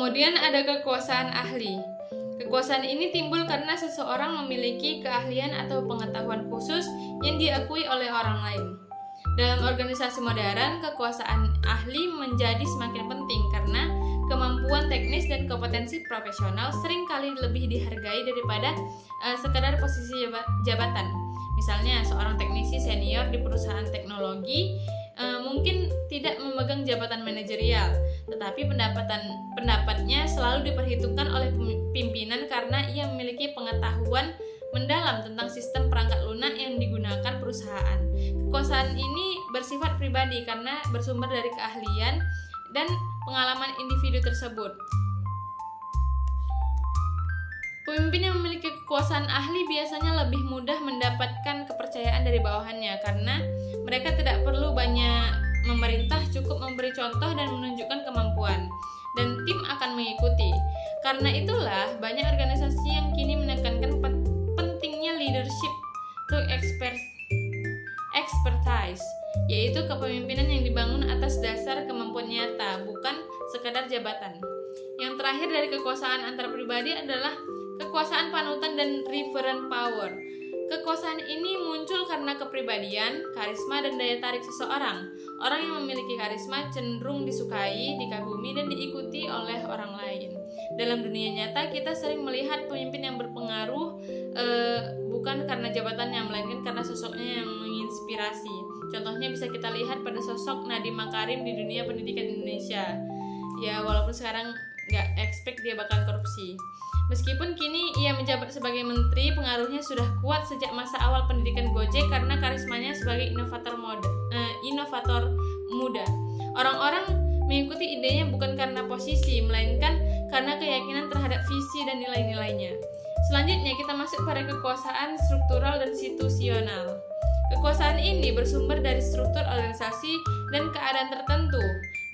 Kemudian ada kekuasaan ahli. Kekuasaan ini timbul karena seseorang memiliki keahlian atau pengetahuan khusus yang diakui oleh orang lain. Dalam organisasi modern, kekuasaan ahli menjadi semakin penting karena kemampuan teknis dan kompetensi profesional seringkali lebih dihargai daripada sekadar posisi jabatan. Misalnya, seorang teknisi senior di perusahaan teknologi mungkin tidak memegang jabatan manajerial, tetapi pendapatnya selalu diperhitungkan oleh pimpinan karena ia memiliki pengetahuan mendalam tentang sistem perangkat lunak yang digunakan perusahaan. Kekuasaan ini bersifat pribadi karena bersumber dari keahlian dan pengalaman individu tersebut. Pemimpin yang memiliki kekuasaan ahli biasanya lebih mudah mendapatkan kepercayaan dari bawahannya karena mereka tidak perlu banyak memerintah, cukup memberi contoh dan menunjukkan kemampuan, dan tim akan mengikuti. Karena itulah banyak organisasi yang kini menekankan pentingnya leadership to expertise, yaitu kepemimpinan yang dibangun atas dasar kemampuan nyata, bukan sekadar jabatan. Yang terakhir dari kekuasaan antar pribadi adalah kekuasaan panutan dan referent power. Kekuasaan ini muncul karena kepribadian, karisma, dan daya tarik seseorang. Orang yang memiliki karisma cenderung disukai, dikagumi, dan diikuti oleh orang lain. Dalam dunia nyata, kita sering melihat pemimpin yang berpengaruh bukan karena jabatannya, melainkan karena sosoknya yang menginspirasi. Contohnya bisa kita lihat pada sosok Nadiem Makarim di dunia pendidikan Indonesia. Ya, walaupun sekarang nggak expect dia bakal korupsi. Meskipun kini ia menjabat sebagai menteri, pengaruhnya sudah kuat sejak masa awal pendidikan Gojek karena karismanya sebagai inovator muda. Orang-orang mengikuti idenya bukan karena posisi, melainkan karena keyakinan terhadap visi dan nilai-nilainya. Selanjutnya kita masuk pada kekuasaan struktural dan situasional. Kekuasaan ini bersumber dari struktur organisasi dan keadaan tertentu.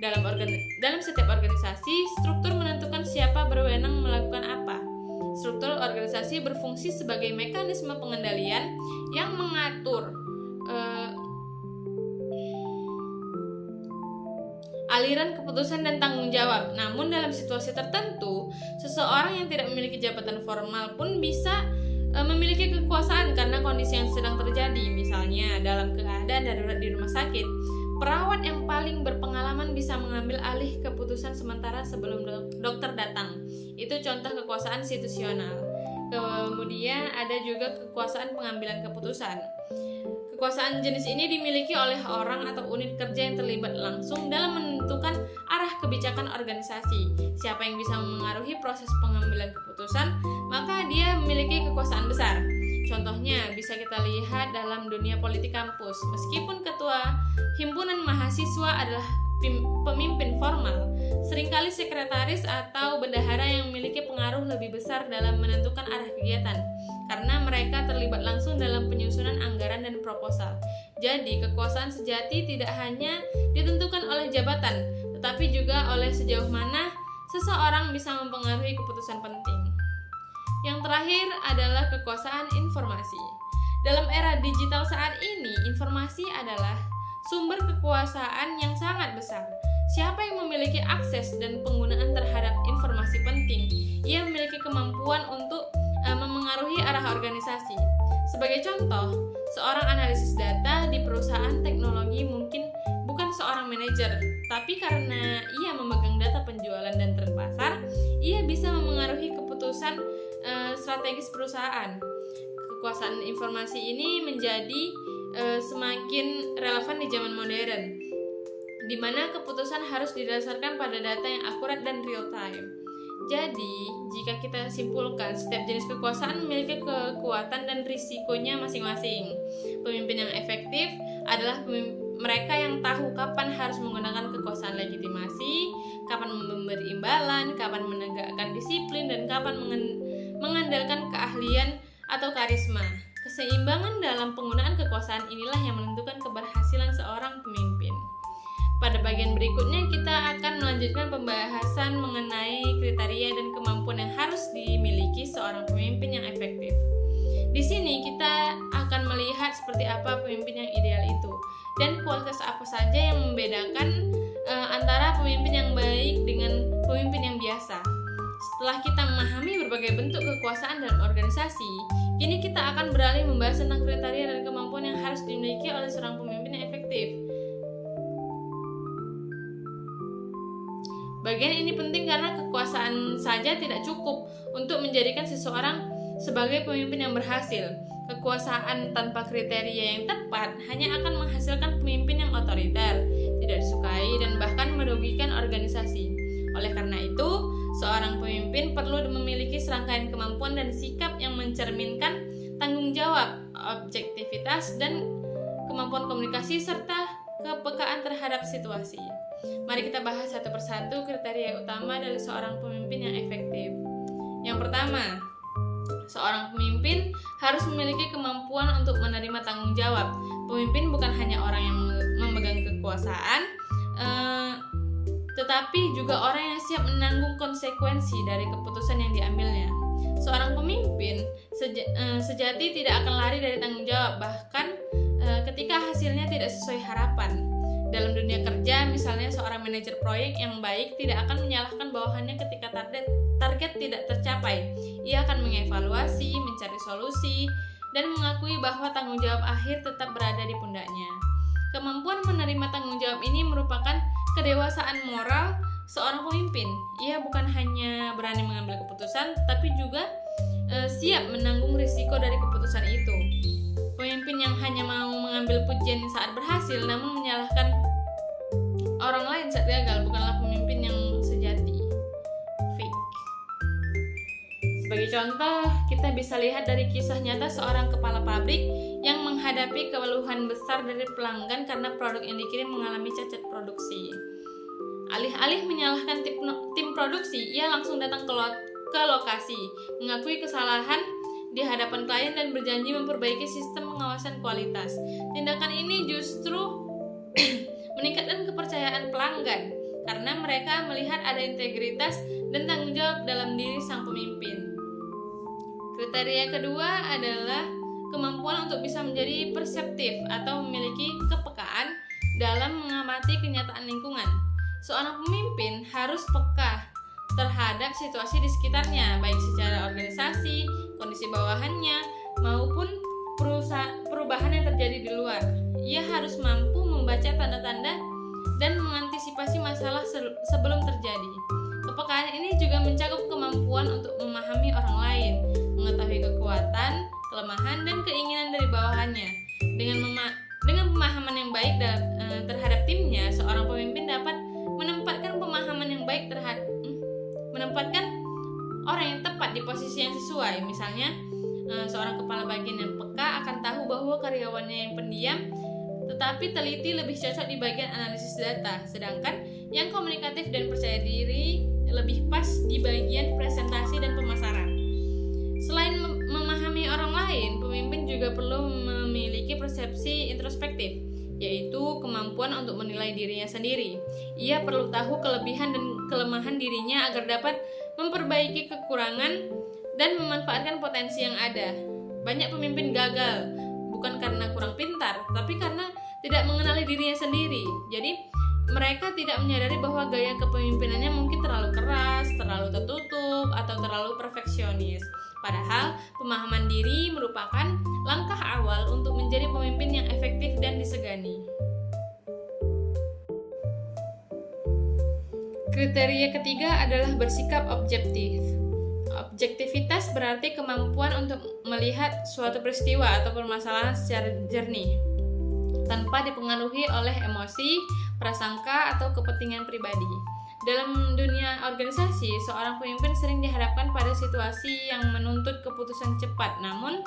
Dalam setiap organisasi, struktur menentukan siapa berwenang melakukan apa. Struktur organisasi berfungsi sebagai mekanisme pengendalian yang mengatur aliran keputusan dan tanggung jawab. Namun dalam situasi tertentu, seseorang yang tidak memiliki jabatan formal pun bisa memiliki kekuasaan karena kondisi yang sedang terjadi. Misalnya dalam keadaan darurat di rumah sakit, perawat yang paling berpengalaman bisa mengambil alih keputusan sementara sebelum dokter datang. Itu contoh kekuasaan situasional. Kemudian ada juga kekuasaan pengambilan keputusan. Kekuasaan jenis ini dimiliki oleh orang atau unit kerja yang terlibat langsung dalam menentukan arah kebijakan organisasi. Siapa yang bisa memengaruhi proses pengambilan keputusan, maka dia memiliki kekuasaan besar. Contohnya bisa kita lihat dalam dunia politik kampus. Meskipun ketua himpunan mahasiswa adalah pemimpin formal, seringkali sekretaris atau bendahara yang memiliki pengaruh lebih besar dalam menentukan arah kegiatan karena mereka terlibat langsung dalam penyusunan anggaran dan proposal. Jadi, kekuasaan sejati tidak hanya ditentukan oleh jabatan, tetapi juga oleh sejauh mana seseorang bisa mempengaruhi keputusan penting. Yang terakhir adalah kekuasaan informasi. Dalam era digital saat ini, informasi adalah sumber kekuasaan yang sangat besar. Siapa yang memiliki akses dan penggunaan terhadap informasi penting, ia memiliki kemampuan untuk memengaruhi arah organisasi. Sebagai contoh, seorang analisis data di perusahaan teknologi mungkin bukan seorang manajer, tapi karena ia memegang data penjualan dan tren pasar, ia bisa memengaruhi keputusan strategis perusahaan. Kekuasaan informasi ini menjadi semakin relevan di zaman modern, di mana keputusan harus didasarkan pada data yang akurat dan real time. Jadi, jika kita simpulkan, setiap jenis kekuasaan memiliki kekuatan dan risikonya masing-masing. Pemimpin yang efektif adalah mereka yang tahu kapan harus menggunakan kekuasaan legitimasi, kapan memberi imbalan, kapan menegakkan disiplin, dan kapan mengandalkan keahlian atau karisma. Keseimbangan dalam penggunaan kekuasaan inilah yang menentukan keberhasilan seorang pemimpin. Pada bagian berikutnya kita akan melanjutkan pembahasan mengenai kriteria dan kemampuan yang harus dimiliki seorang pemimpin yang efektif. Di sini kita akan melihat seperti apa pemimpin yang ideal itu dan kualitas apa saja yang membedakan antara pemimpin yang baik dengan pemimpin yang biasa. Setelah kita memahami berbagai bentuk kekuasaan dalam organisasi, kini kita akan beralih membahas tentang kriteria dan kemampuan yang harus dimiliki oleh seorang pemimpin yang efektif. Bagian ini penting karena kekuasaan saja tidak cukup untuk menjadikan seseorang sebagai pemimpin yang berhasil. Kekuasaan tanpa kriteria yang tepat hanya akan menghasilkan pemimpin yang otoriter, tidak disukai, dan bahkan merugikan organisasi. Oleh karena itu, seorang pemimpin perlu memiliki serangkaian kemampuan dan sikap yang mencerminkan tanggung jawab, objektivitas, dan kemampuan komunikasi serta kepekaan terhadap situasi. Mari kita bahas satu persatu kriteria utama dari seorang pemimpin yang efektif. Yang pertama, seorang pemimpin harus memiliki kemampuan untuk menerima tanggung jawab. Pemimpin bukan hanya orang yang memegang kekuasaan, tetapi juga orang yang siap menanggung konsekuensi dari keputusan yang diambilnya. Seorang pemimpin sejati tidak akan lari dari tanggung jawab, bahkan ketika hasilnya tidak sesuai harapan. Dalam dunia kerja, misalnya seorang manajer proyek yang baik tidak akan menyalahkan bawahannya ketika target tidak tercapai. Ia akan mengevaluasi, mencari solusi, dan mengakui bahwa tanggung jawab akhir tetap berada di pundaknya. Kemampuan menerima tanggung jawab ini merupakan kedewasaan moral seorang pemimpin. Ia bukan hanya berani mengambil keputusan, tapi juga siap menanggung risiko dari keputusan itu. Pemimpin yang hanya mau mengambil pujian saat berhasil namun menyalahkan orang lain saat gagal bukanlah pemimpin yang sejati. Fake. Sebagai contoh, kita bisa lihat dari kisah nyata seorang kepala pabrik yang menghadapi keluhan besar dari pelanggan karena produk yang dikirim mengalami cacat produksi. Alih-alih menyalahkan tim produksi, ia langsung datang ke lokasi, mengakui kesalahan di hadapan klien dan berjanji memperbaiki sistem pengawasan kualitas. Tindakan ini justru meningkatkan kepercayaan pelanggan karena mereka melihat ada integritas dan tanggung jawab dalam diri sang pemimpin. Kriteria kedua adalah kemampuan untuk bisa menjadi perseptif atau memiliki kepekaan dalam mengamati kenyataan lingkungan. Seorang pemimpin harus peka terhadap situasi di sekitarnya, baik secara organisasi, kondisi bawahannya, maupun perubahan yang terjadi di luar. Ia harus mampu membaca tanda-tanda dan mengantisipasi masalah sebelum terjadi. Kepekaan ini juga mencakup kemampuan untuk memahami orang lain, mengetahui kekuatan, kelemahan, dan keinginan dari bawahannya. Dengan pemahaman yang baik terhadap timnya, seorang pemimpin dapat menempatkan pemahaman yang baik menempatkan orang yang tepat di posisi yang sesuai. Misalnya, seorang kepala bagian yang peka akan tahu bahwa karyawannya yang pendiam tetapi teliti lebih cocok di bagian analisis data, sedangkan yang komunikatif dan percaya diri lebih pas di bagian presentasi dan pemasaran. Selain memahami orang lain, pemimpin juga perlu memiliki persepsi introspektif, yaitu kemampuan untuk menilai dirinya sendiri. Ia perlu tahu kelebihan dan kelemahan dirinya agar dapat memperbaiki kekurangan dan memanfaatkan potensi yang ada. Banyak pemimpin gagal bukan karena kurang pintar, tapi karena tidak mengenali dirinya sendiri. Jadi, mereka tidak menyadari bahwa gaya kepemimpinannya mungkin terlalu keras, terlalu tertutup, atau terlalu perfeksionis. Padahal, pemahaman diri merupakan langkah awal untuk menjadi pemimpin yang efektif dan disegani. Kriteria ketiga adalah bersikap objektif. Objektivitas berarti kemampuan untuk melihat suatu peristiwa atau permasalahan secara jernih, tanpa dipengaruhi oleh emosi, prasangka, atau kepentingan pribadi. Dalam dunia organisasi, seorang pemimpin sering dihadapkan pada situasi yang menuntut keputusan cepat, namun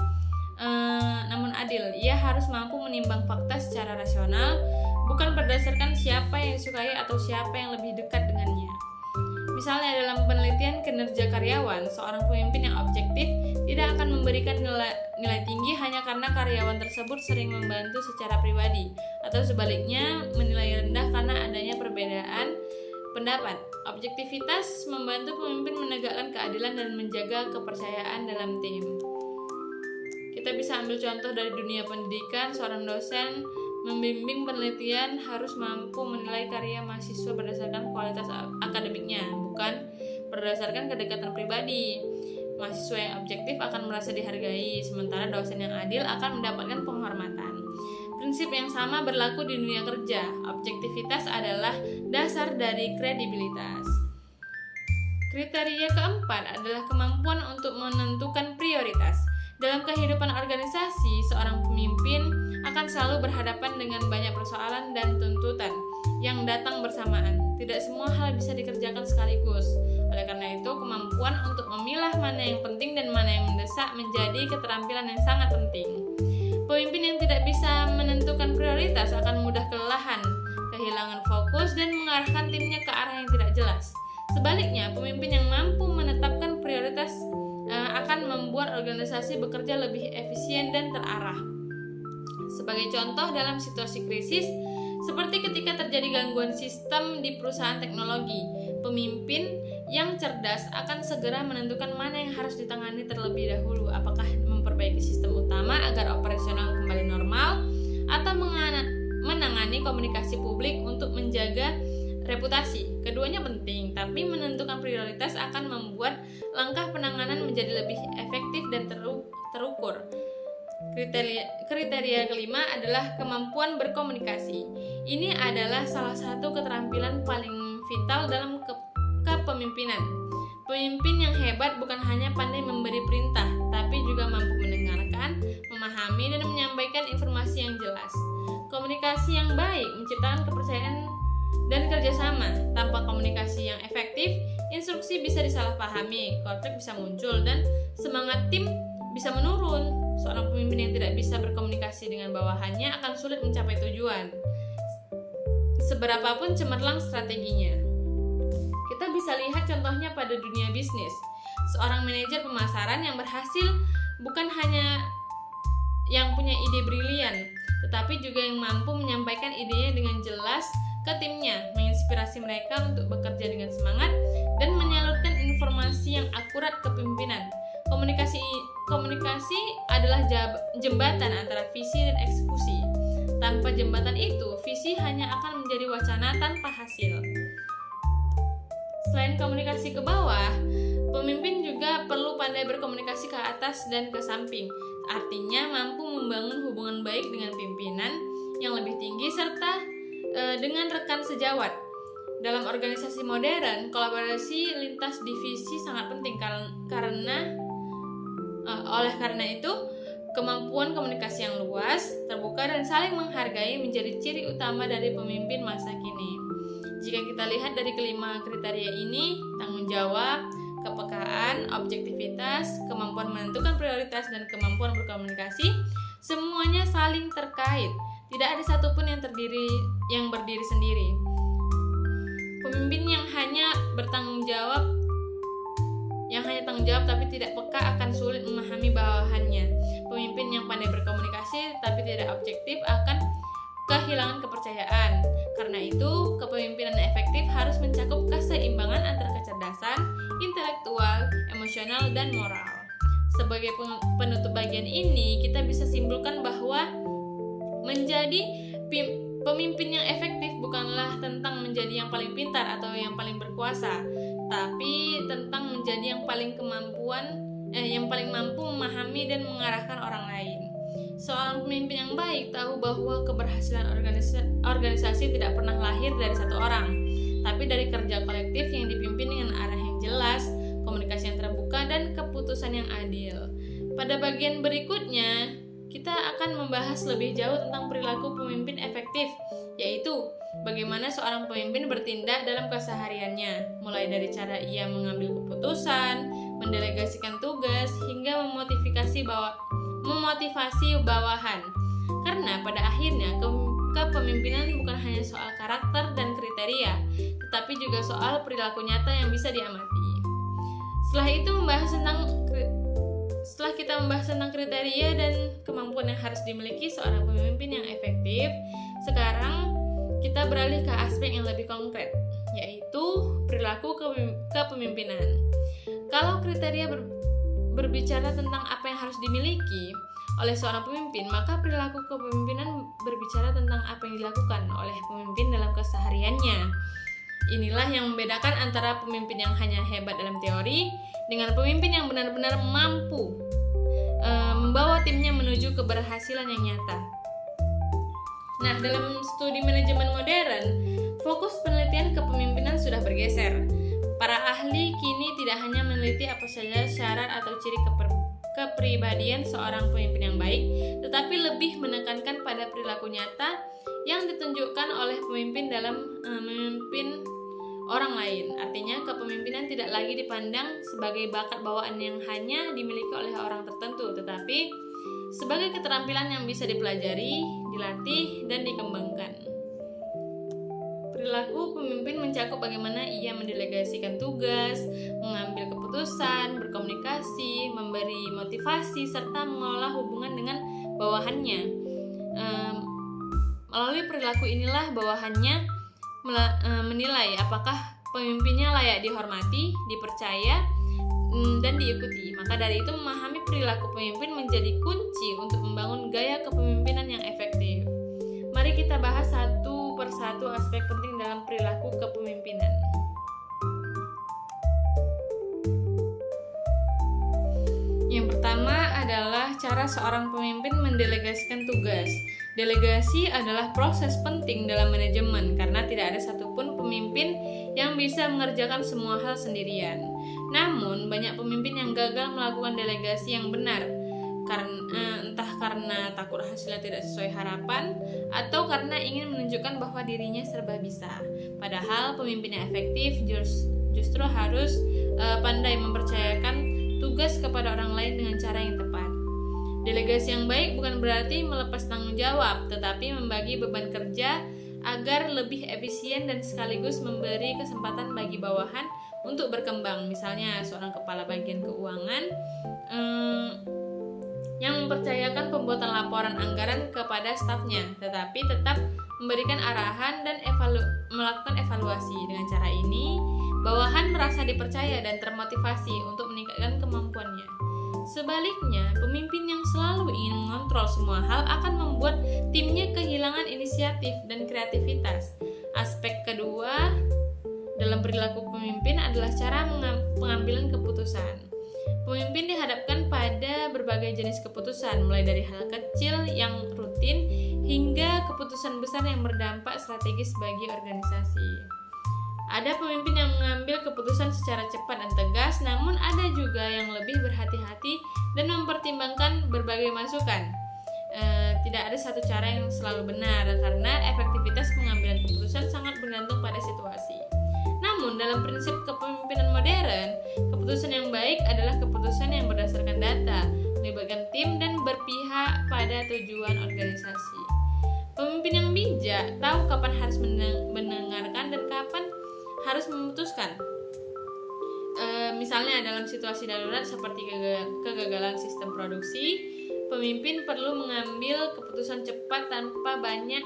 adil. Ia harus mampu menimbang fakta secara rasional, bukan berdasarkan siapa yang disukai atau siapa yang lebih dekat dengannya. Misalnya dalam penelitian kinerja karyawan, seorang pemimpin yang objektif tidak akan memberikan nilai tinggi hanya karena karyawan tersebut sering membantu secara pribadi, atau sebaliknya menilai rendah karena adanya perbedaan pendapat. Objektivitas membantu pemimpin menegakkan keadilan dan menjaga kepercayaan dalam tim. Kita bisa ambil contoh dari dunia pendidikan. Seorang dosen Membimbing penelitian harus mampu menilai karya mahasiswa berdasarkan kualitas akademiknya, bukan berdasarkan kedekatan pribadi. Mahasiswa yang objektif akan merasa dihargai, sementara dosen yang adil akan mendapatkan penghormatan. Prinsip yang sama berlaku di dunia kerja. Objektivitas adalah dasar dari kredibilitas. Kriteria keempat adalah kemampuan untuk menentukan prioritas. Dalam kehidupan organisasi, seorang pemimpin akan selalu berhadapan dengan banyak persoalan dan tuntutan yang datang bersamaan. Tidak semua hal bisa dikerjakan sekaligus. Oleh karena itu, kemampuan untuk memilah mana yang penting dan mana yang mendesak menjadi keterampilan yang sangat penting. Pemimpin yang tidak bisa menentukan prioritas akan mudah kelelahan, kehilangan fokus, dan mengarahkan timnya ke arah yang tidak jelas. Sebaliknya, pemimpin yang mampu menetapkan prioritas akan membuat organisasi bekerja lebih efisien dan terarah. Sebagai contoh, dalam situasi krisis, seperti ketika terjadi gangguan sistem di perusahaan teknologi, pemimpin yang cerdas akan segera menentukan mana yang harus ditangani terlebih dahulu, apakah memperbaiki sistem utama agar operasional kembali normal, atau menangani komunikasi publik untuk menjaga reputasi. Keduanya penting, tapi menentukan prioritas akan membuat langkah penanganan menjadi lebih efektif dan terukur. Kriteria kelima adalah kemampuan berkomunikasi. Ini adalah salah satu keterampilan paling vital dalam kepemimpinan. Pemimpin yang hebat bukan hanya pandai memberi perintah, tapi juga mampu mendengarkan, memahami, dan menyampaikan informasi yang jelas. Komunikasi yang baik menciptakan kepercayaan dan kerjasama. Tanpa komunikasi yang efektif, instruksi bisa disalahpahami, konflik bisa muncul, dan semangat tim bisa menurun. Seorang pemimpin yang tidak bisa berkomunikasi dengan bawahannya akan sulit mencapai tujuan, seberapapun cemerlang strateginya. Kita bisa lihat contohnya pada dunia bisnis. Seorang manajer pemasaran yang berhasil bukan hanya yang punya ide brilian, tetapi juga yang mampu menyampaikan idenya dengan jelas ke timnya, menginspirasi mereka untuk bekerja dengan semangat, dan menyalurkan informasi yang akurat ke pimpinan. Komunikasi adalah jembatan antara visi dan eksekusi. Tanpa jembatan itu, visi hanya akan menjadi wacana tanpa hasil. Selain komunikasi ke bawah, pemimpin juga perlu pandai berkomunikasi ke atas dan ke samping. Artinya mampu membangun hubungan baik dengan pimpinan yang lebih tinggi serta dengan rekan sejawat. Dalam organisasi modern, kolaborasi lintas divisi sangat penting oleh karena itu, kemampuan komunikasi yang luas, terbuka, dan saling menghargai menjadi ciri utama dari pemimpin masa kini. Jika kita lihat dari kelima kriteria ini, tanggung jawab, kepekaan, objektivitas, kemampuan menentukan prioritas, dan kemampuan berkomunikasi, semuanya saling terkait. Tidak ada satupun yang berdiri sendiri. Pemimpin yang hanya tanggung jawab tapi tidak peka akan sulit memahami bawahannya. Pemimpin yang pandai berkomunikasi tapi tidak objektif akan kehilangan kepercayaan. Karena itu, kepemimpinan efektif harus mencakup keseimbangan antara kecerdasan, intelektual, emosional, dan moral. Sebagai penutup bagian ini, kita bisa simpulkan bahwa menjadi pemimpin yang efektif bukanlah tentang menjadi yang paling pintar atau yang paling berkuasa, tapi tentang menjadi yang paling mampu memahami dan mengarahkan orang lain. Seorang pemimpin yang baik tahu bahwa keberhasilan organisasi tidak pernah lahir dari satu orang, tapi dari kerja kolektif yang dipimpin dengan arah yang jelas, komunikasi yang terbuka, dan keputusan yang adil. Pada bagian berikutnya, kita akan membahas lebih jauh tentang perilaku pemimpin efektif, yaitu bagaimana seorang pemimpin bertindak dalam kesehariannya, mulai dari cara ia mengambil keputusan, mendelegasikan tugas, hingga memotivasi bawahan. Karena pada akhirnya kepemimpinan bukan hanya soal karakter dan kriteria, tetapi juga soal perilaku nyata yang bisa diamati. Setelah kita membahas tentang kriteria dan kemampuan yang harus dimiliki seorang pemimpin yang efektif, sekarang kita beralih ke aspek yang lebih konkret, yaitu perilaku kepemimpinan. Kalau kriteria berbicara tentang apa yang harus dimiliki, oleh seorang pemimpin, maka perilaku kepemimpinan berbicara tentang apa yang dilakukan oleh pemimpin dalam kesehariannya. Inilah yang membedakan antara pemimpin yang hanya hebat dalam teori dengan pemimpin yang benar-benar mampu membawa timnya menuju keberhasilan yang nyata. Nah, dalam studi manajemen modern, fokus penelitian kepemimpinan sudah bergeser. Para ahli kini tidak hanya meneliti apa saja syarat atau ciri kepribadian seorang pemimpin yang baik, tetapi lebih menekankan pada perilaku nyata yang ditunjukkan oleh pemimpin dalam memimpin orang lain. Artinya, kepemimpinan tidak lagi dipandang sebagai bakat bawaan yang hanya dimiliki oleh orang tertentu, tetapi sebagai keterampilan yang bisa dipelajari, dilatih, dan dikembangkan. Perilaku pemimpin mencakup bagaimana ia mendelegasikan tugas, mengambil keputusan, berkomunikasi, memberi motivasi, serta mengelola hubungan dengan bawahannya. Melalui perilaku inilah bawahannya menilai apakah pemimpinnya layak dihormati, dipercaya, dan diikuti. Maka dari itu, memahami perilaku pemimpin menjadi kunci untuk membangun gaya kepemimpinan yang efektif. Mari kita bahas satu persatu aspek penting dalam perilaku kepemimpinan. Yang pertama adalah cara seorang pemimpin mendelegasikan tugas. Delegasi adalah proses penting dalam manajemen karena tidak ada satupun pemimpin yang bisa mengerjakan semua hal sendirian. Namun, banyak pemimpin yang gagal melakukan delegasi yang benar, entah karena takut hasilnya tidak sesuai harapan atau karena ingin menunjukkan bahwa dirinya serba bisa. Padahal pemimpin yang efektif justru harus pandai mempercayakan tugas kepada orang lain dengan cara yang tepat. Delegasi yang baik bukan berarti melepas tanggung jawab, tetapi membagi beban kerja agar lebih efisien dan sekaligus memberi kesempatan bagi bawahan untuk berkembang. Misalnya seorang kepala bagian keuangan yang mempercayakan pembuatan laporan anggaran kepada stafnya, tetapi tetap memberikan arahan dan melakukan evaluasi. Dengan cara ini, bawahan merasa dipercaya dan termotivasi untuk meningkatkan kemampuannya. Sebaliknya, pemimpin yang selalu ingin mengontrol semua hal akan membuat timnya kehilangan inisiatif dan kreativitas. Aspek kedua dalam perilaku pemimpin adalah cara pengambilan keputusan. Pemimpin dihadapkan pada berbagai jenis keputusan, mulai dari hal kecil yang rutin hingga keputusan besar yang berdampak strategis bagi organisasi. Ada pemimpin yang mengambil keputusan secara cepat dan tegas, namun ada juga yang lebih berhati-hati dan mempertimbangkan berbagai masukan. Tidak ada satu cara yang selalu benar, karena efektivitas pengambilan keputusan sangat bergantung pada situasi. Namun, dalam prinsip kepemimpinan modern, keputusan yang baik adalah keputusan yang berdasarkan data, melibatkan tim, dan berpihak pada tujuan organisasi. Pemimpin yang bijak tahu kapan harus mendengarkan dan kapan harus memutuskan. Misalnya dalam situasi darurat seperti kegagalan sistem produksi, pemimpin perlu mengambil keputusan cepat tanpa banyak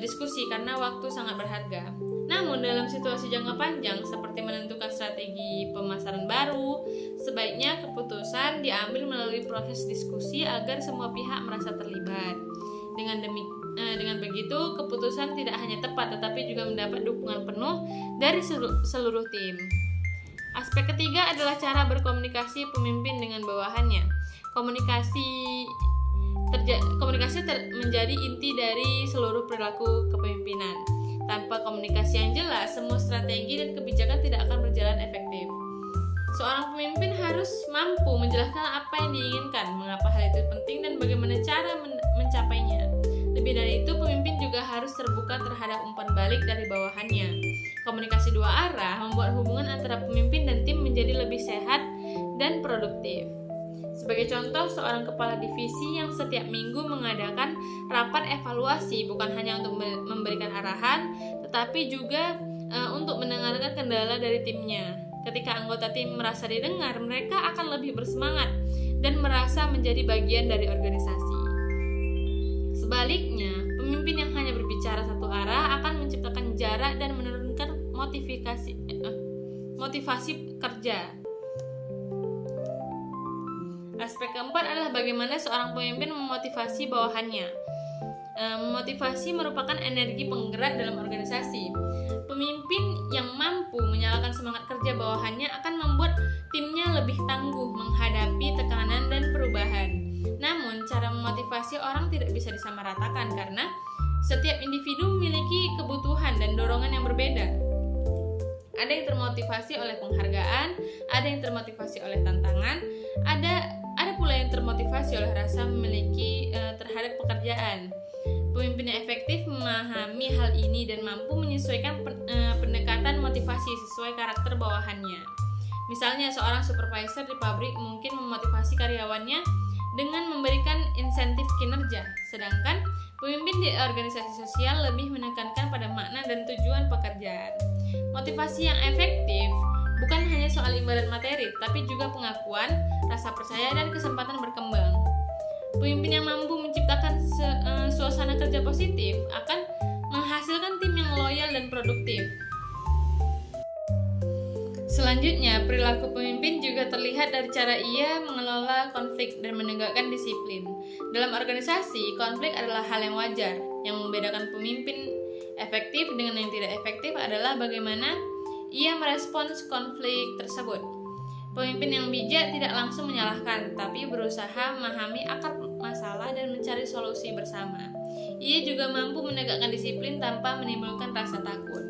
diskusi karena waktu sangat berharga. Namun dalam situasi jangka panjang seperti menentukan strategi pemasaran baru, sebaiknya keputusan diambil melalui proses diskusi agar semua pihak merasa terlibat. Dengan begitu, keputusan tidak hanya tepat tetapi juga mendapat dukungan penuh dari seluruh tim. Aspek ketiga adalah cara berkomunikasi pemimpin dengan bawahannya. Komunikasi menjadi inti dari seluruh perilaku kepemimpinan. Tanpa komunikasi yang jelas, semua strategi dan kebijakan tidak akan berjalan efektif. Seorang pemimpin harus mampu menjelaskan apa yang diinginkan, mengapa hal itu penting, dan bagaimana cara mencapainya. Lebih dari itu, pemimpin juga harus terbuka terhadap umpan balik dari bawahannya. Komunikasi dua arah membuat hubungan antara pemimpin dan tim menjadi lebih sehat dan produktif. Sebagai contoh, seorang kepala divisi yang setiap minggu mengadakan rapat evaluasi bukan hanya untuk memberikan arahan, tetapi juga untuk mendengarkan kendala dari timnya. Ketika anggota tim merasa didengar, mereka akan lebih bersemangat dan merasa menjadi bagian dari organisasi. Sebaliknya, pemimpin yang hanya berbicara satu arah akan menciptakan jarak dan menurunkan motivasi kerja. Aspek keempat adalah bagaimana seorang pemimpin memotivasi bawahannya. Motivasi merupakan energi penggerak dalam organisasi. Pemimpin yang mampu menyalakan semangat kerja bawahannya akan membuat timnya lebih tangguh menghadapi tekanan dan perubahan. Namun, cara memotivasi orang tidak bisa disamaratakan karena setiap individu memiliki kebutuhan dan dorongan yang berbeda. Ada yang termotivasi oleh penghargaan, ada yang termotivasi oleh tantangan, ada pula yang termotivasi oleh rasa memiliki terhadap pekerjaan. Pemimpin yang efektif memahami hal ini dan mampu menyesuaikan pendekatan motivasi sesuai karakter bawahannya. Misalnya, seorang supervisor di pabrik mungkin memotivasi karyawannya dengan memberikan insentif kinerja, sedangkan pemimpin di organisasi sosial lebih menekankan pada makna dan tujuan pekerjaan. Motivasi yang efektif bukan hanya soal imbalan materi, tapi juga pengakuan, rasa percaya, dan kesempatan berkembang. Pemimpin yang mampu menciptakan suasana kerja positif akan menghasilkan tim yang loyal dan produktif. Selanjutnya, perilaku pemimpin juga terlihat dari cara ia mengelola konflik dan menegakkan disiplin. Dalam organisasi, konflik adalah hal yang wajar. Yang membedakan pemimpin efektif dengan yang tidak efektif adalah bagaimana ia merespons konflik tersebut. Pemimpin yang bijak tidak langsung menyalahkan, tapi berusaha memahami akar masalah dan mencari solusi bersama. Ia juga mampu menegakkan disiplin tanpa menimbulkan rasa takut.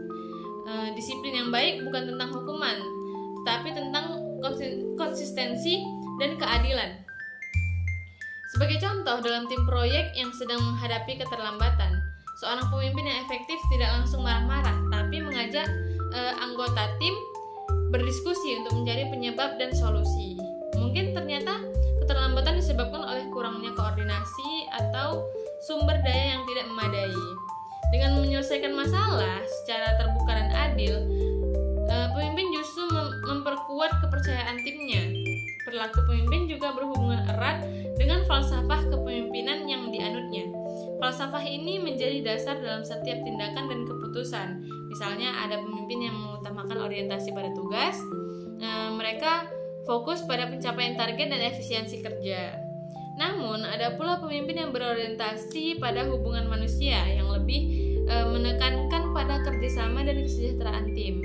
Disiplin yang baik bukan tentang hukuman, tetapi tentang konsistensi dan keadilan. Sebagai contoh, dalam tim proyek yang sedang menghadapi keterlambatan, seorang pemimpin yang efektif tidak langsung marah-marah, tapi mengajak anggota tim berdiskusi untuk mencari penyebab dan solusi. Mungkin ternyata keterlambatan disebabkan oleh kurangnya koordinasi atau sumber daya yang tidak memadai. Dengan menyelesaikan masalah secara terbuka dan adil, pemimpin justru memperkuat kepercayaan timnya. Perilaku pemimpin juga berhubungan erat dengan falsafah kepemimpinan yang dianutnya. Falsafah ini menjadi dasar dalam setiap tindakan dan keputusan. Misalnya, ada pemimpin yang mengutamakan orientasi pada tugas, mereka fokus pada pencapaian target dan efisiensi kerja. Namun, ada pula pemimpin yang berorientasi pada hubungan manusia yang lebih menekankan pada kerjasama dan kesejahteraan tim.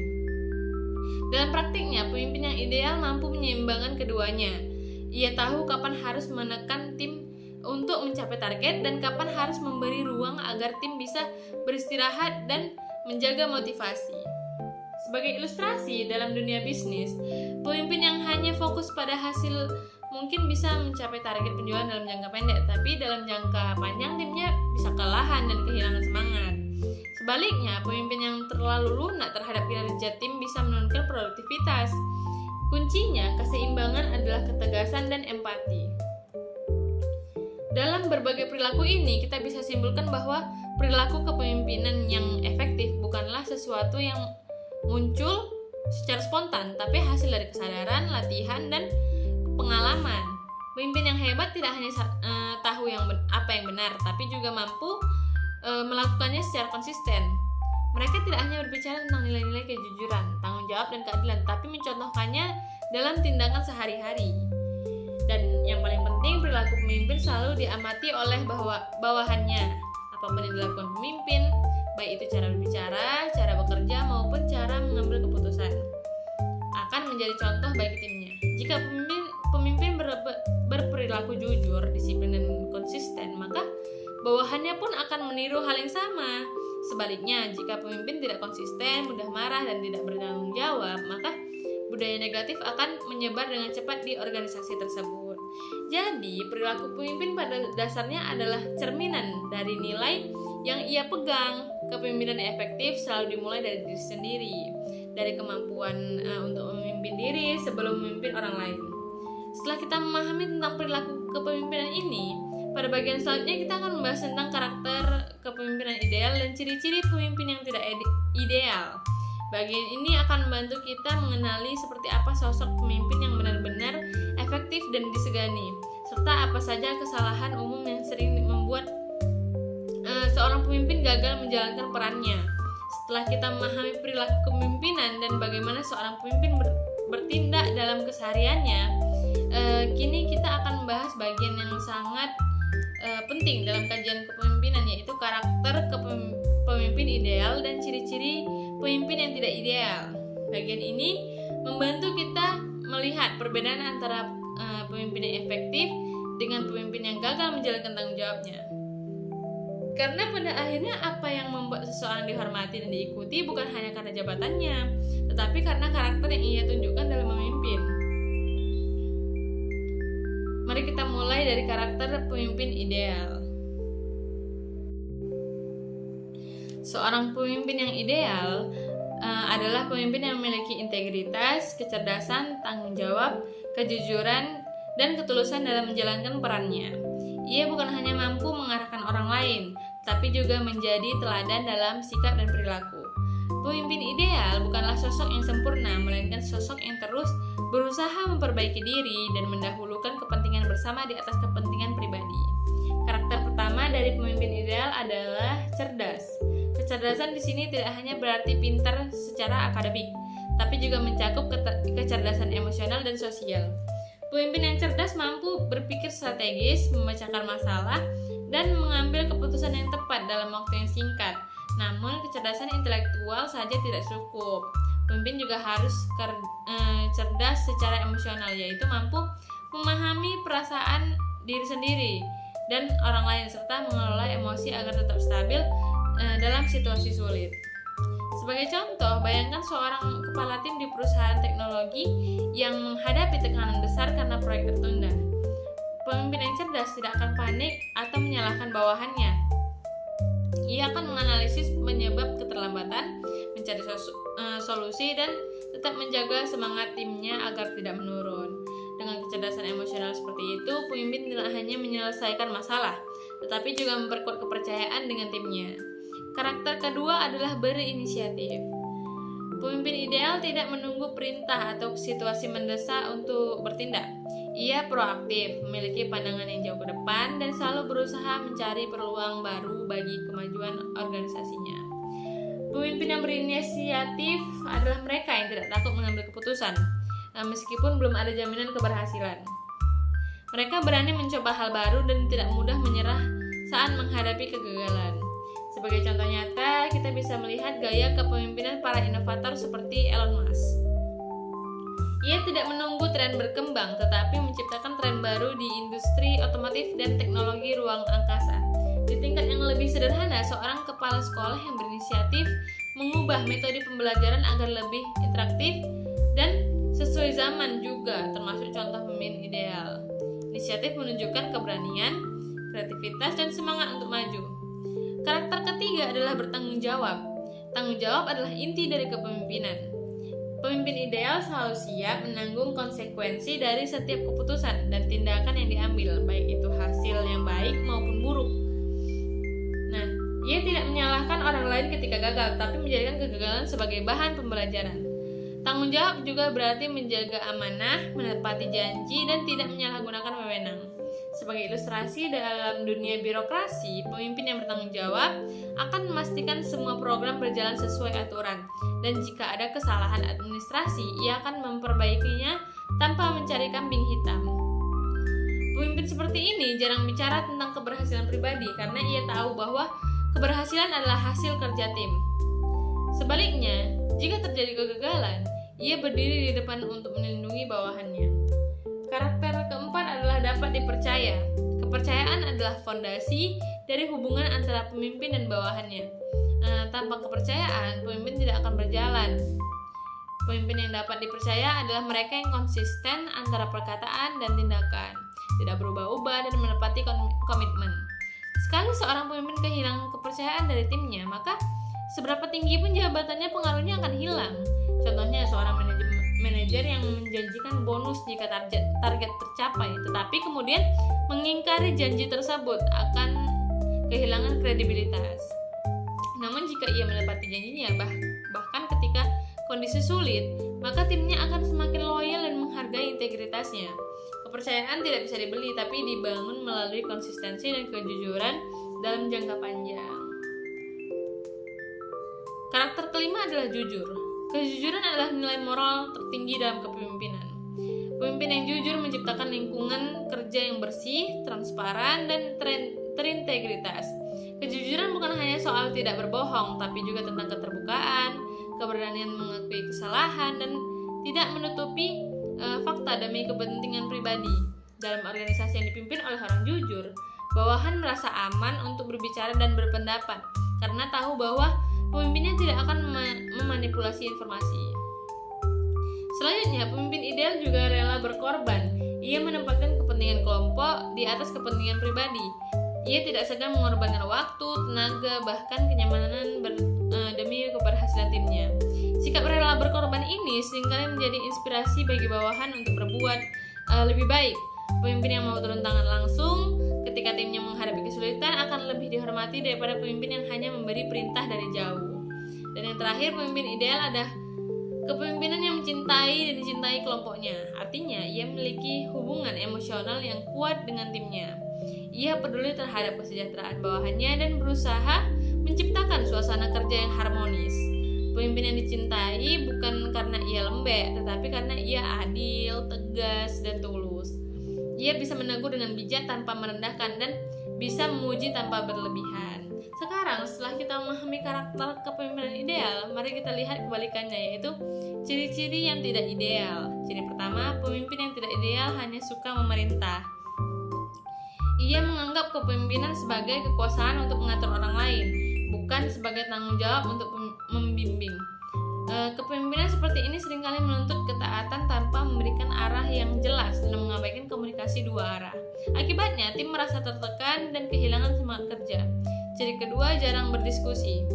Dalam praktiknya, pemimpin yang ideal mampu menyeimbangkan keduanya. Ia tahu kapan harus menekan tim untuk mencapai target dan kapan harus memberi ruang agar tim bisa beristirahat dan menjaga motivasi. Sebagai ilustrasi, dalam dunia bisnis, pemimpin yang hanya fokus pada hasil mungkin bisa mencapai target penjualan dalam jangka pendek, tapi dalam jangka panjang timnya bisa kelelahan dan kehilangan semangat. Sebaliknya, pemimpin yang terlalu lunak terhadap kinerja tim bisa menurunkan produktivitas. Kuncinya, keseimbangan adalah ketegasan dan empati. Dalam berbagai perilaku ini, kita bisa simpulkan bahwa perilaku kepemimpinan yang efektif bukanlah sesuatu yang muncul secara spontan, tapi hasil dari kesadaran, latihan, dan pengalaman. Pemimpin yang hebat tidak hanya tahu apa yang benar, tapi juga mampu melakukannya secara konsisten. Mereka tidak hanya berbicara tentang nilai-nilai kejujuran, tanggung jawab, dan keadilan, tapi mencontohkannya dalam tindakan sehari-hari. Dan yang paling penting, perilaku pemimpin selalu diamati oleh bawahannya. Apapun yang dilakukan pemimpin, baik itu cara berbicara, cara bekerja, maupun cara mengambil keputusan, akan menjadi contoh bagi timnya. Jika pemimpin berperilaku jujur, disiplin, dan konsisten, maka bawahannya pun akan meniru hal yang sama. Sebaliknya, jika pemimpin tidak konsisten, mudah marah, dan tidak bertanggung jawab, maka budaya negatif akan menyebar dengan cepat di organisasi tersebut. Jadi, perilaku pemimpin pada dasarnya adalah cerminan dari nilai yang ia pegang. Kepemimpinan yang efektif selalu dimulai dari diri sendiri, dari kemampuan untuk memimpin diri sebelum memimpin orang lain. Setelah kita memahami tentang perilaku kepemimpinan ini, pada bagian selanjutnya kita akan membahas tentang karakter kepemimpinan ideal dan ciri-ciri pemimpin yang tidak ideal. Bagian ini akan membantu kita mengenali seperti apa sosok pemimpin yang benar-benar efektif dan disegani, serta apa saja kesalahan umum yang sering membuat seorang pemimpin gagal menjalankan perannya. Setelah kita memahami perilaku kepemimpinan dan bagaimana seorang pemimpin bertindak dalam kesehariannya, Kini kita akan membahas bagian yang sangat penting dalam kajian kepemimpinan, yaitu karakter pemimpin ideal dan ciri-ciri pemimpin yang tidak ideal. Bagian ini membantu kita melihat perbedaan antara pemimpin yang efektif dengan pemimpin yang gagal menjalankan tanggung jawabnya. Karena pada akhirnya apa yang membuat seseorang dihormati dan diikuti bukan hanya karena jabatannya, tetapi karena karakter yang ia tunjukkan dalam memimpin. Mari kita mulai dari karakter pemimpin ideal. Seorang pemimpin yang ideal adalah pemimpin yang memiliki integritas, kecerdasan, tanggung jawab, kejujuran, dan ketulusan dalam menjalankan perannya. Ia bukan hanya mampu mengarahkan orang lain, tapi juga menjadi teladan dalam sikap dan perilaku. Pemimpin ideal bukanlah sosok yang sempurna, melainkan sosok yang terus berusaha memperbaiki diri dan mendahulukan kepentingan bersama di atas kepentingan pribadi. Karakter pertama dari pemimpin ideal adalah cerdas. Kecerdasan di sini tidak hanya berarti pintar secara akademik, tapi juga mencakup kecerdasan emosional dan sosial. Pemimpin yang cerdas mampu berpikir strategis, memecahkan masalah, dan mengambil keputusan yang tepat dalam waktu yang singkat. Namun, kecerdasan intelektual saja tidak cukup. Pemimpin juga harus cerdas secara emosional, yaitu mampu memahami perasaan diri sendiri dan orang lain, serta mengelola emosi agar tetap stabil dalam situasi sulit. Sebagai contoh, bayangkan seorang kepala tim di perusahaan teknologi yang menghadapi tekanan besar karena proyek tertunda. Pemimpin yang cerdas tidak akan panik atau menyalahkan bawahannya. Ia akan menganalisis penyebab keterlambatan, mencari solusi, dan tetap menjaga semangat timnya agar tidak menurun. Dengan kecerdasan emosional seperti itu, pemimpin tidak hanya menyelesaikan masalah, tetapi juga memperkuat kepercayaan dengan timnya. Karakter kedua adalah berinisiatif. Pemimpin ideal tidak menunggu perintah atau situasi mendesak untuk bertindak. Ia proaktif, memiliki pandangan yang jauh ke depan, dan selalu berusaha mencari peluang baru bagi kemajuan organisasinya. Pemimpin yang berinisiatif adalah mereka yang tidak takut mengambil keputusan, meskipun belum ada jaminan keberhasilan. Mereka berani mencoba hal baru dan tidak mudah menyerah saat menghadapi kegagalan. Sebagai contoh nyata, kita bisa melihat gaya kepemimpinan para inovator seperti Elon Musk. Ia tidak menunggu tren berkembang, tetapi menciptakan tren baru di industri otomotif dan teknologi ruang angkasa. Di tingkat yang lebih sederhana, seorang kepala sekolah yang berinisiatif mengubah metode pembelajaran agar lebih interaktif dan sesuai zaman juga termasuk contoh pemimpin ideal. Inisiatif menunjukkan keberanian, kreativitas, dan semangat untuk maju. Karakter ketiga adalah bertanggung jawab. Tanggung jawab adalah inti dari kepemimpinan. Pemimpin ideal selalu siap menanggung konsekuensi dari setiap keputusan dan tindakan yang diambil, baik itu hasil yang baik maupun buruk. Nah, ia tidak menyalahkan orang lain ketika gagal, tapi menjadikan kegagalan sebagai bahan pembelajaran. Tanggung jawab juga berarti menjaga amanah, menepati janji, dan tidak menyalahgunakan wewenang. Sebagai ilustrasi, dalam dunia birokrasi, pemimpin yang bertanggung jawab akan memastikan semua program berjalan sesuai aturan, dan jika ada kesalahan administrasi, ia akan memperbaikinya tanpa mencari kambing hitam. Pemimpin seperti ini jarang bicara tentang keberhasilan pribadi karena ia tahu bahwa keberhasilan adalah hasil kerja tim. Sebaliknya, jika terjadi kegagalan, ia berdiri di depan untuk melindungi bawahannya. Karakter keempat adalah dapat dipercaya. Kepercayaan adalah fondasi dari hubungan antara pemimpin dan bawahannya. Tanpa kepercayaan, pemimpin tidak akan berjalan. Pemimpin yang dapat dipercaya adalah mereka yang konsisten antara perkataan dan tindakan, tidak berubah-ubah dan menepati komitmen. Sekali seorang pemimpin kehilangan kepercayaan dari timnya, maka seberapa tinggi pun jabatannya, pengaruhnya akan hilang. Contohnya seorang manajer yang menjanjikan bonus jika target tercapai, tetapi kemudian mengingkari janji tersebut, akan kehilangan kredibilitas. Namun jika ia menepati janjinya, bahkan ketika kondisi sulit, maka timnya akan semakin loyal dan menghargai integritasnya. Kepercayaan tidak bisa dibeli, tapi dibangun melalui konsistensi dan kejujuran dalam jangka panjang. Karakter kelima adalah jujur. Kejujuran adalah nilai moral tertinggi dalam kepemimpinan. Pemimpin yang jujur menciptakan lingkungan kerja yang bersih, transparan, dan terintegritas. Kejujuran bukan hanya soal tidak berbohong, tapi juga tentang keterbukaan, keberanian mengakui kesalahan, dan tidak menutupi fakta demi kepentingan pribadi. Dalam organisasi yang dipimpin oleh orang jujur, bawahan merasa aman untuk berbicara dan berpendapat, karena tahu bahwa pemimpinnya tidak akan memanipulasi informasi. Selanjutnya, pemimpin ideal juga rela berkorban. Ia menempatkan kepentingan kelompok di atas kepentingan pribadi. Ia tidak segan mengorbankan waktu, tenaga, bahkan kenyamanan demi keberhasilan timnya. Sikap rela berkorban ini seringkali menjadi inspirasi bagi bawahan untuk berbuat lebih baik. Pemimpin yang mau turun tangan langsung ketika timnya menghadapi kesulitan akan lebih dihormati daripada pemimpin yang hanya memberi perintah dari jauh. Dan yang terakhir, pemimpin ideal adalah kepemimpinan yang mencintai dan dicintai kelompoknya. Artinya, ia memiliki hubungan emosional yang kuat dengan timnya. Ia peduli terhadap kesejahteraan bawahannya dan berusaha menciptakan suasana kerja yang harmonis. Pemimpin yang dicintai bukan karena ia lembek, tetapi karena ia adil, tegas, dan tulus. Ia bisa menegur dengan bijak tanpa merendahkan dan bisa memuji tanpa berlebihan. Sekarang, setelah kita memahami karakter kepemimpinan ideal, mari kita lihat kebalikannya, yaitu ciri-ciri yang tidak ideal. Ciri pertama, pemimpin yang tidak ideal hanya suka memerintah. Ia menganggap kepemimpinan sebagai kekuasaan untuk mengatur orang lain, bukan sebagai tanggung jawab untuk membimbing. Kepemimpinan seperti ini seringkali menuntut ketaatan tanpa memberikan arah yang jelas dan mengabaikan komunikasi dua arah. Akibatnya, tim merasa tertekan dan kehilangan semangat kerja. Ciri kedua, jarang berdiskusi.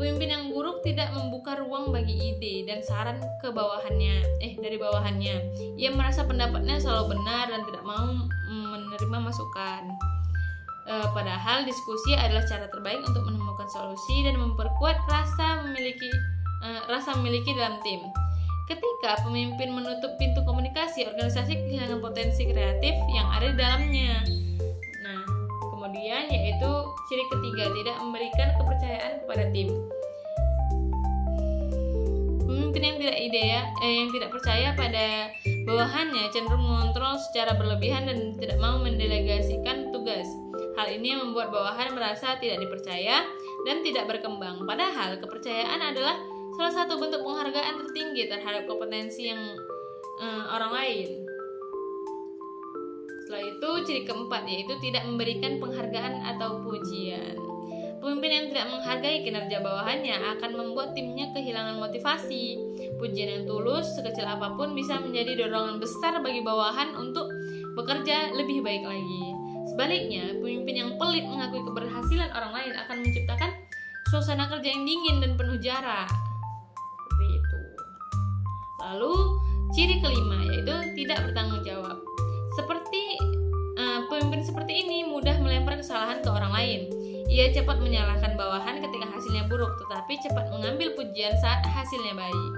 Pemimpin yang buruk tidak membuka ruang bagi ide dan saran ke dari bawahannya. Ia merasa pendapatnya selalu benar dan tidak mau menerima masukan. Padahal diskusi adalah cara terbaik untuk menemukan solusi dan memperkuat rasa memiliki dalam tim. Ketika pemimpin menutup pintu komunikasi, organisasi kehilangan potensi kreatif yang ada di dalamnya. Nah, kemudian yaitu ciri ketiga, tidak memberikan kepercayaan kepada tim. Pemimpin yang tidak percaya pada bawahannya cenderung mengontrol secara berlebihan dan tidak mau mendelegasikan tugas. Hal ini membuat bawahan merasa tidak dipercaya dan tidak berkembang. Padahal kepercayaan adalah salah satu bentuk penghargaan tertinggi terhadap kompetensi orang lain. Setelah itu, ciri keempat yaitu tidak memberikan penghargaan atau pujian. Pemimpin yang tidak menghargai kinerja bawahannya akan membuat timnya kehilangan motivasi. Pujian yang tulus, sekecil apapun, bisa menjadi dorongan besar bagi bawahan untuk bekerja lebih baik lagi. Sebaliknya, pemimpin yang pelit mengakui keberhasilan orang lain akan menciptakan suasana kerja yang dingin dan penuh jarak. Seperti itu. Lalu, ciri kelima yaitu tidak bertanggung jawab. Pemimpin seperti ini mudah melempar kesalahan ke orang lain. Ia cepat menyalahkan bawahan ketika hasilnya buruk, tetapi cepat mengambil pujian saat hasilnya baik.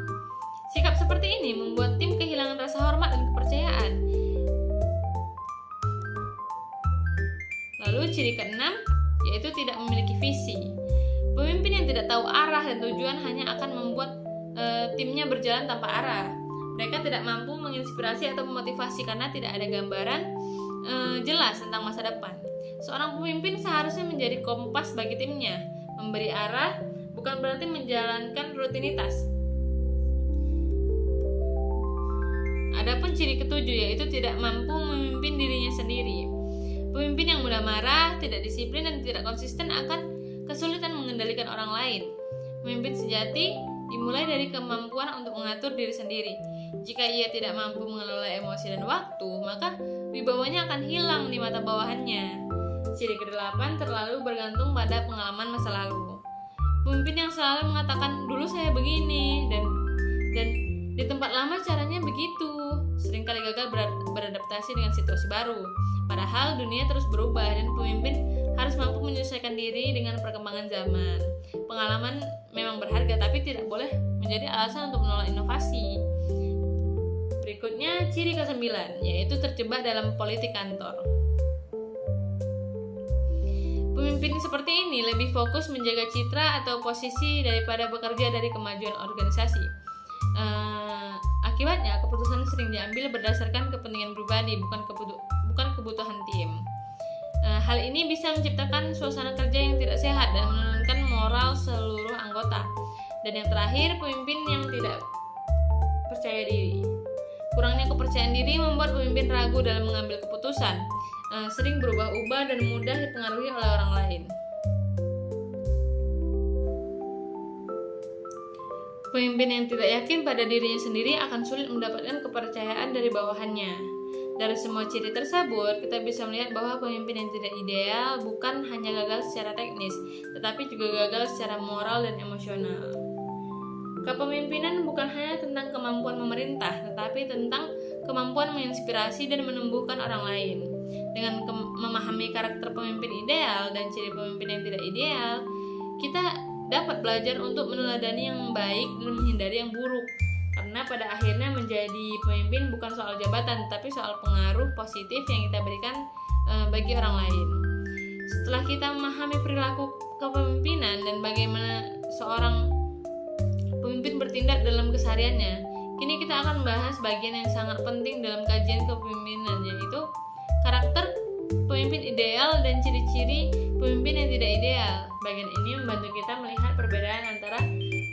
Sikap seperti ini membuat tim kehilangan rasa hormat dan kepercayaan. Lalu ciri keenam yaitu tidak memiliki visi. Pemimpin yang tidak tahu arah dan tujuan hanya akan membuat timnya berjalan tanpa arah. Mereka tidak mampu menginspirasi atau memotivasi karena tidak ada gambaran jelas tentang masa depan. Seorang pemimpin seharusnya menjadi kompas bagi timnya. Memberi arah bukan berarti menjalankan rutinitas. Adapun ciri ketujuh yaitu tidak mampu memimpin dirinya sendiri. Pemimpin yang mudah marah, tidak disiplin, dan tidak konsisten akan kesulitan mengendalikan orang lain. Pemimpin sejati dimulai dari kemampuan untuk mengatur diri sendiri. Jika ia tidak mampu mengelola emosi dan waktu, maka wibawanya akan hilang di mata bawahannya. Ciri ke-8, terlalu bergantung pada pengalaman masa lalu. Pemimpin yang selalu mengatakan, dulu saya begini, dan di tempat lama caranya begitu, seringkali gagal beradaptasi dengan situasi baru. Padahal dunia terus berubah dan pemimpin harus mampu menyesuaikan diri dengan perkembangan zaman. Pengalaman memang berharga, tapi tidak boleh menjadi alasan untuk menolak inovasi. Berikutnya ciri ke-9, yaitu terjebak dalam politik kantor. Pemimpin seperti ini lebih fokus menjaga citra atau posisi daripada bekerja dari kemajuan organisasi. Akibatnya, keputusan sering diambil berdasarkan kepentingan pribadi, bukan kebutuhan tim. Hal ini bisa menciptakan suasana kerja yang tidak sehat dan menurunkan moral seluruh anggota. Dan yang terakhir, pemimpin yang tidak percaya diri. Kurangnya kepercayaan diri membuat pemimpin ragu dalam mengambil keputusan, sering berubah-ubah dan mudah dipengaruhi oleh orang lain. Pemimpin yang tidak yakin pada dirinya sendiri akan sulit mendapatkan kepercayaan dari bawahannya. Dari semua ciri tersebut, kita bisa melihat bahwa pemimpin yang tidak ideal bukan hanya gagal secara teknis, tetapi juga gagal secara moral dan emosional. Kepemimpinan bukan hanya tentang kemampuan memerintah, tetapi tentang kemampuan menginspirasi dan menumbuhkan orang lain. Dengan memahami karakter pemimpin ideal dan ciri pemimpin yang tidak ideal, kita dapat belajar untuk meneladani yang baik dan menghindari yang buruk. Karena pada akhirnya menjadi pemimpin bukan soal jabatan, tapi soal pengaruh positif yang kita berikan bagi orang lain. Setelah kita memahami perilaku kepemimpinan dan bagaimana seorang pemimpin bertindak dalam kesehariannya, kini kita akan membahas bagian yang sangat penting dalam kajian kepemimpinan, yaitu karakter pemimpin ideal dan ciri-ciri pemimpin yang tidak ideal. Bagian ini membantu kita melihat perbedaan antara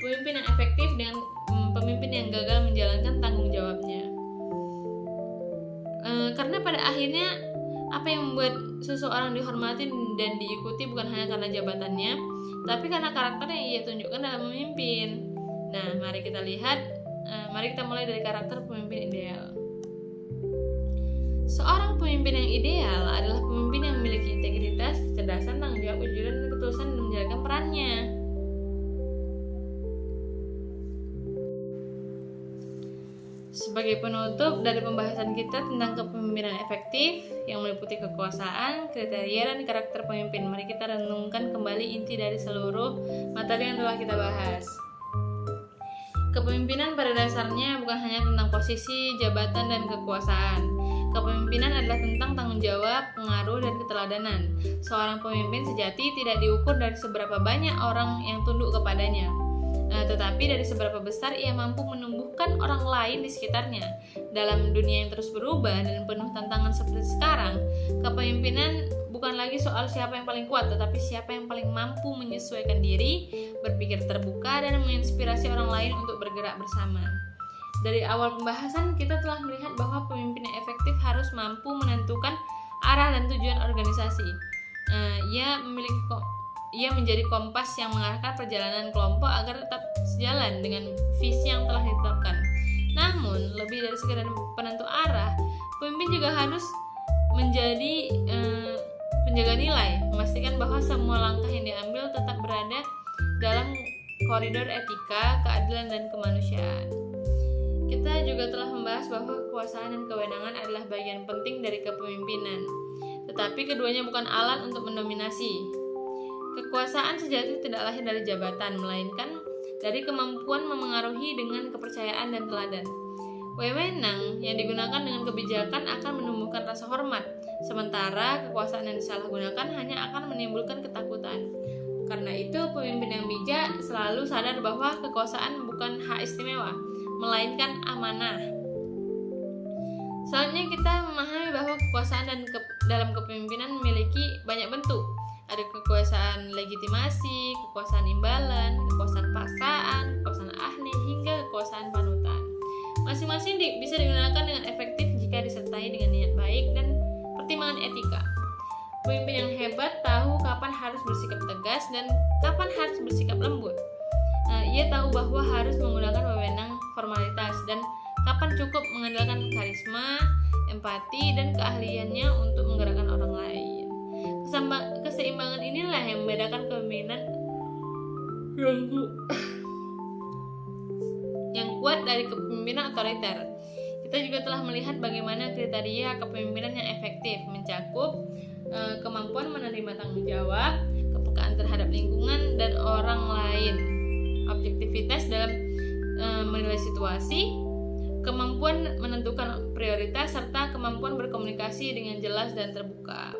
pemimpin yang efektif dengan pemimpin yang gagal menjalankan tanggung jawabnya. Karena pada akhirnya apa yang membuat seseorang dihormati dan diikuti bukan hanya karena jabatannya, tapi karena karakter yang ia tunjukkan dalam memimpin. Nah, mari kita mulai dari karakter pemimpin ideal. Seorang pemimpin yang ideal adalah pemimpin yang memiliki integritas, kecerdasan, tanggung jawab, kejujuran, dan ketulusan dalam menjalankan perannya. Sebagai penutup dari pembahasan kita tentang kepemimpinan efektif yang meliputi kekuasaan, kriteria, dan karakter pemimpin, mari kita renungkan kembali inti dari seluruh materi yang telah kita bahas. Kepemimpinan pada dasarnya bukan hanya tentang posisi, jabatan, dan kekuasaan. Kepemimpinan adalah tentang tanggung jawab, pengaruh, dan keteladanan. Seorang pemimpin sejati tidak diukur dari seberapa banyak orang yang tunduk kepadanya, tetapi dari seberapa besar ia mampu menumbuhkan orang lain di sekitarnya. Dalam dunia yang terus berubah dan penuh tantangan seperti sekarang, kepemimpinan bukan lagi soal siapa yang paling kuat, tetapi siapa yang paling mampu menyesuaikan diri, berpikir terbuka, dan menginspirasi orang lain untuk bergerak bersama. Dari awal pembahasan, kita telah melihat bahwa pemimpin yang efektif harus mampu menentukan arah dan tujuan organisasi. Ia menjadi kompas yang mengarahkan perjalanan kelompok agar tetap sejalan dengan visi yang telah ditetapkan. Namun, lebih dari sekedar penentu arah, pemimpin juga harus menjadi penjaga nilai, memastikan bahwa semua langkah yang diambil tetap berada dalam koridor etika, keadilan, dan kemanusiaan. Kita juga telah membahas bahwa kekuasaan dan kewenangan adalah bagian penting dari kepemimpinan, tetapi keduanya bukan alat untuk mendominasi. Kekuasaan sejati tidak lahir dari jabatan, melainkan dari kemampuan memengaruhi dengan kepercayaan dan teladan. Wewenang yang digunakan dengan kebijakan akan menumbuhkan rasa hormat, sementara kekuasaan yang disalahgunakan hanya akan menimbulkan ketakutan. Karena itu, pemimpin yang bijak selalu sadar bahwa kekuasaan bukan hak istimewa, melainkan amanah. Selanjutnya kita memahami bahwa kekuasaan dalam kepemimpinan memiliki banyak bentuk. Ada kekuasaan legitimasi, kekuasaan imbalan, kekuasaan paksaan, kekuasaan ahli, hingga kekuasaan panutan. Masing-masing bisa digunakan dengan efektif jika disertai dengan niat baik dan pertimbangan etika. Pemimpin yang hebat tahu kapan harus bersikap tegas dan kapan harus bersikap lembut. Ia tahu bahwa harus menggunakan wewenang formalitas dan kapan cukup mengandalkan karisma, empati, dan keahliannya untuk menggerakkan orang lain. Keseimbangan inilah yang membedakan kepemimpinan yang kuat dari kepemimpinan otoriter. Kita juga telah melihat bagaimana kriteria kepemimpinan yang efektif mencakup kemampuan menerima tanggung jawab, kepekaan terhadap lingkungan dan orang lain, objektivitas dalam menilai situasi, kemampuan menentukan prioritas, serta kemampuan berkomunikasi dengan jelas dan terbuka.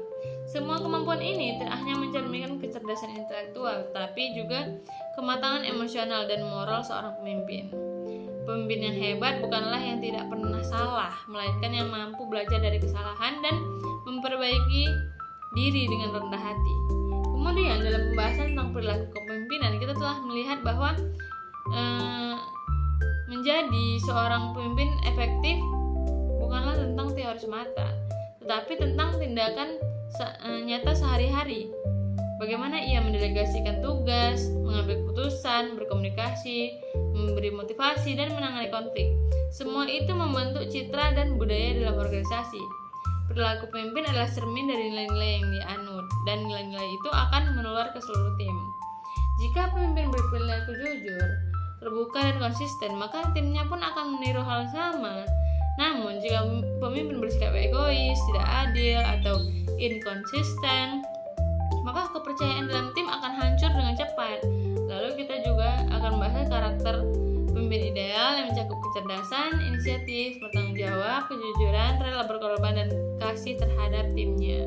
Semua kemampuan ini tidak hanya mencerminkan kecerdasan intelektual, tapi juga kematangan emosional dan moral seorang pemimpin. Pemimpin yang hebat bukanlah yang tidak pernah salah, melainkan yang mampu belajar dari kesalahan dan memperbaiki diri dengan rendah hati. Kemudian dalam pembahasan tentang perilaku kepemimpinan, kita telah melihat bahwa menjadi seorang pemimpin efektif bukanlah tentang teori semata, tetapi tentang tindakan nyata sehari-hari. Bagaimana ia mendelegasikan tugas, mengambil keputusan, berkomunikasi, memberi motivasi, dan menangani konflik. Semua itu membentuk citra dan budaya dalam organisasi. Perilaku pemimpin adalah cermin dari nilai-nilai yang dianut, dan nilai-nilai itu akan menular ke seluruh tim. Jika pemimpin berperilaku jujur, terbuka, dan konsisten, maka timnya pun akan meniru hal yang sama. Namun, jika pemimpin bersikap egois, tidak adil, atau inkonsisten, maka kepercayaan dalam tim akan hancur dengan cepat. Lalu kita juga akan bahas karakter pemimpin ideal yang mencakup kecerdasan, inisiatif, bertanggung jawab, kejujuran, rela berkorban, dan kasih terhadap timnya.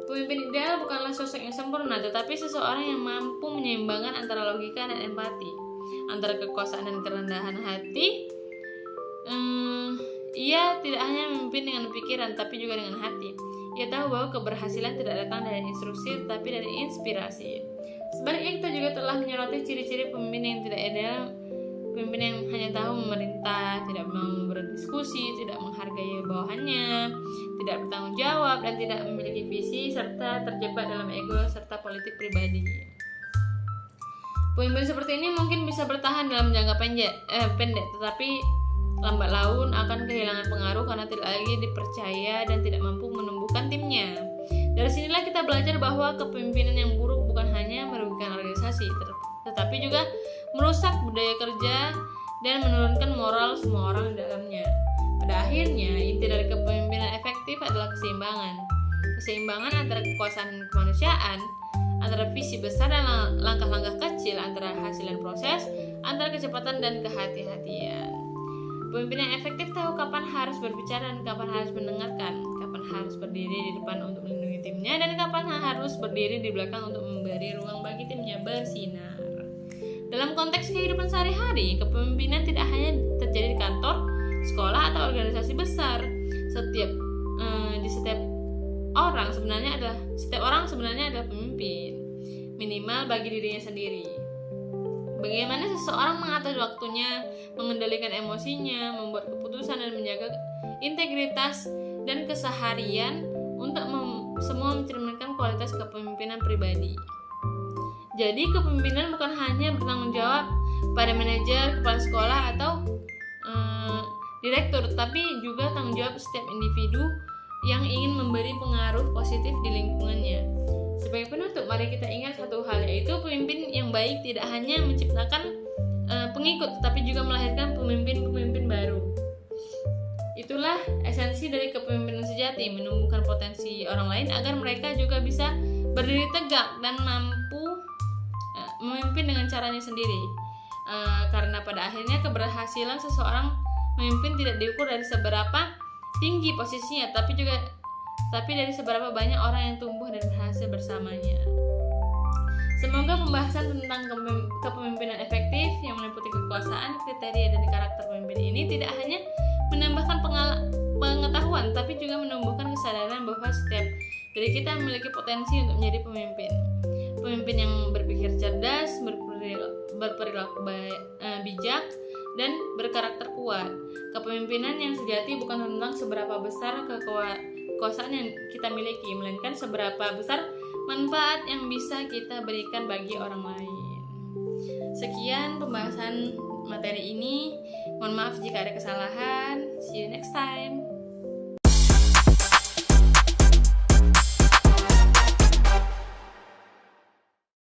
Pemimpin ideal bukanlah sosok yang sempurna, tetapi seseorang yang mampu menyeimbangkan antara logika dan empati, antara kekuasaan dan kerendahan hati. Ia tidak hanya memimpin dengan pikiran, tapi juga dengan hati. Ia tahu bahwa keberhasilan tidak datang dari instruksi, tetapi dari inspirasi. Sebaliknya, kita juga telah menyoroti ciri-ciri pemimpin yang tidak ideal. Pemimpin yang hanya tahu memerintah, tidak mau berdiskusi, tidak menghargai bawahannya, tidak bertanggung jawab, dan tidak memiliki visi, serta terjebak dalam ego serta politik pribadi. Pemimpin seperti ini mungkin bisa bertahan dalam jangka pendek, tetapi lambat laun akan kehilangan pengaruh karena tidak lagi dipercaya dan tidak mampu menumbuhkan timnya. Dari sinilah kita belajar bahwa kepemimpinan yang buruk bukan hanya merugikan organisasi, tetapi juga merusak budaya kerja dan menurunkan moral semua orang di dalamnya. Pada akhirnya, inti dari kepemimpinan efektif adalah keseimbangan. Keseimbangan antara kekuasaan dan kemanusiaan, antara visi besar dan langkah-langkah kecil, antara hasil dan proses, antara kecepatan dan kehati-hatian. Pemimpin yang efektif tahu kapan harus berbicara dan kapan harus mendengarkan, kapan harus berdiri di depan untuk melindungi timnya, dan kapan harus berdiri di belakang untuk memberi ruang bagi timnya bersinar. Dalam konteks kehidupan sehari-hari, kepemimpinan tidak hanya terjadi di kantor, sekolah, atau organisasi besar. Setiap orang sebenarnya adalah pemimpin, minimal bagi dirinya sendiri. Bagaimana seseorang mengatur waktunya, mengendalikan emosinya, membuat keputusan, dan menjaga integritas dan keseharian untuk semua mencerminkan kualitas kepemimpinan pribadi. Jadi kepemimpinan bukan hanya bertanggung jawab pada manajer, kepala sekolah, atau direktur, tapi juga tanggung jawab setiap individu yang ingin memberi pengaruh positif di lingkungannya. Sebagai penutup, mari kita ingat satu hal, yaitu pemimpin yang baik tidak hanya menciptakan pengikut, tetapi juga melahirkan pemimpin-pemimpin baru. Itulah esensi dari kepemimpinan sejati, menumbuhkan potensi orang lain agar mereka juga bisa berdiri tegak dan mampu memimpin dengan caranya sendiri. Karena pada akhirnya keberhasilan seseorang memimpin tidak diukur dari seberapa tinggi posisinya, tapi dari seberapa banyak orang yang tumbuh dan berhasil bersamanya. Semoga pembahasan tentang kepemimpinan efektif yang meliputi kekuasaan, kriteria, dan karakter pemimpin ini tidak hanya menambahkan pengetahuan, tapi juga menumbuhkan kesadaran bahwa setiap dari kita memiliki potensi untuk menjadi pemimpin. Pemimpin yang berpikir cerdas, berperilaku bijak, dan berkarakter kuat. Kepemimpinan yang sejati bukan tentang seberapa besar kekuasaan yang kita miliki, melainkan seberapa besar manfaat yang bisa kita berikan bagi orang lain. Sekian pembahasan materi ini. Mohon maaf jika ada kesalahan. See you next time.